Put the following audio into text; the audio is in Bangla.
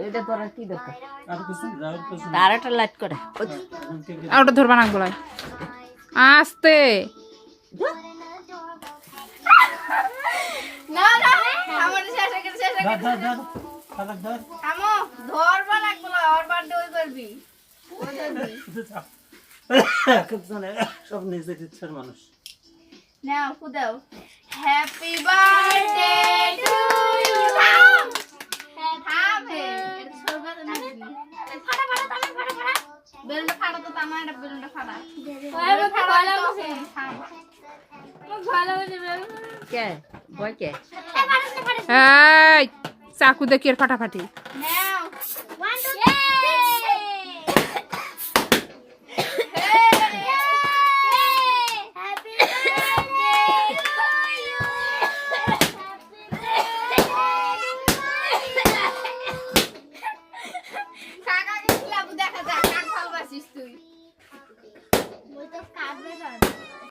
এটা তোরা কি দরকার আর একটা লাইট করে আর ওটা ধরবা না বলাই আস্তে না না আমার শেষ হয়ে গেছে থামো ধরবা না বলা আর বার্থডে ওই করবি সব নিজে ইচ্ছার মানুষ নাও খুদাও হ্যাপি বার্থডে টু ইউ থাম হে এটা সরবা না ফাটা ফাটা তুমি ফাটা ফাটা বেলুনটা ফাটা তো তামা এটা বেলুনটা ফাটা ওই ফাটা তো থাম ও ভালো হয়ে যাবে কে বয় কে এই চাকু দেখি এর ফাটাফাটি নাও 1 2 দেখা যাক কাক ভালোবাসিস তুই